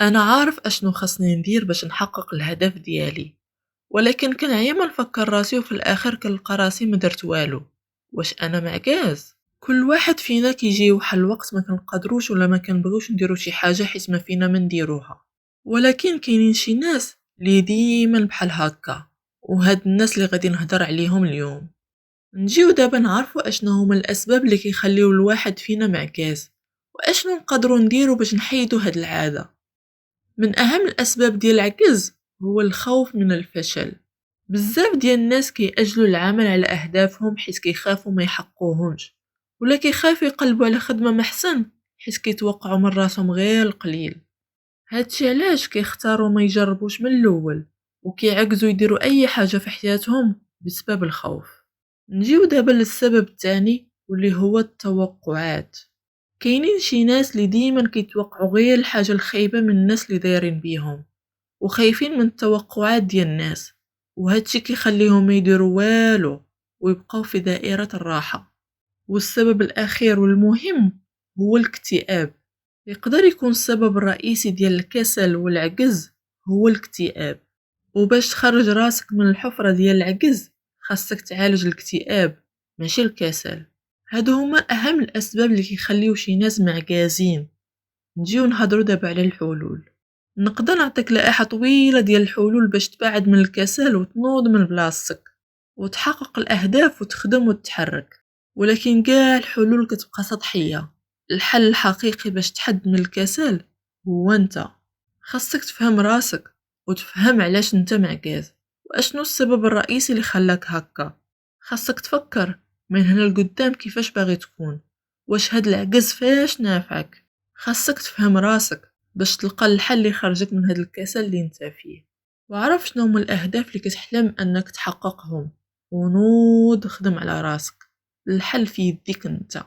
أنا عارف أشنو خصني ندير باش نحقق الهدف ديالي، ولكن كنعيا ما نفكر راسي وفي الآخر كنلقى راسي ما درت والو. واش أنا معكاز؟ كل واحد فينا كيجي واحد الوقت ما كنقدروش ولا ما كنبغيوش نديرو شي حاجة حيت ما فينا ما نديروها، ولكن كاينين شي ناس اللي ديما بحال هكا، وهاد الناس اللي غادي نهضر عليهم اليوم. نجيو دابا نعرفو اشنو هما الاسباب اللي كيخليو الواحد فينا معكاز، واشنو نقدروا نديرو باش نحيدو هاد العادة. من أهم الأسباب ديال العجز هو الخوف من الفشل. بزاف ديال الناس كيأجلوا العمل على أهدافهم حيت كيخافوا ما يحققوهمش، ولا كيخافوا يقلبوا على خدمة محسن حيت كيتوقعوا من راسهم غير القليل. هادشي علاش كيختاروا ما يجربوش من الأول، وكيعجزوا يديروا أي حاجة في حياتهم بسبب الخوف. نجيو دابا للسبب الثاني واللي هو التوقعات. كاينين شي ناس اللي ديما كيتوقعوا غير الحاجة الخايبة من الناس اللي دايرين بيهم، وخايفين من التوقعات ديال الناس، وهادشي كيخليهم ما يديروا والو ويبقاو في دائرة الراحة. والسبب الأخير والمهم هو الاكتئاب. يقدر يكون السبب الرئيسي ديال الكسل والعجز هو الاكتئاب، وباش تخرج راسك من الحفرة ديال العجز خاصك تعالج الاكتئاب ماشي الكسل. هادو هما أهم الأسباب اللي كيخليو شي ناس معجزين. نجيو نهضرو دابا على الحلول. نقدر نعطيك لائحة طويلة ديال الحلول باش تبعد من الكسل وتنوض من بلاصتك وتحقق الأهداف وتخدم وتتحرك، ولكن كاع الحلول كتبقى سطحية. الحل الحقيقي باش تحد من الكسل هو انت. خاصك تفهم راسك وتفهم علاش انت معجز واشنو السبب الرئيسي اللي خلاك هكا. خاصك تفكر من هنا لقدام كيفاش باغي تكون، واش هاد العجز فاش نافعك. خاصك تفهم راسك باش تلقى الحل اللي يخرجك من هاد الكسل اللي انت فيه. وعرف شنو هما الاهداف اللي كتحلم انك تحققهم، ونوض خدم على راسك. الحل في يديك انت.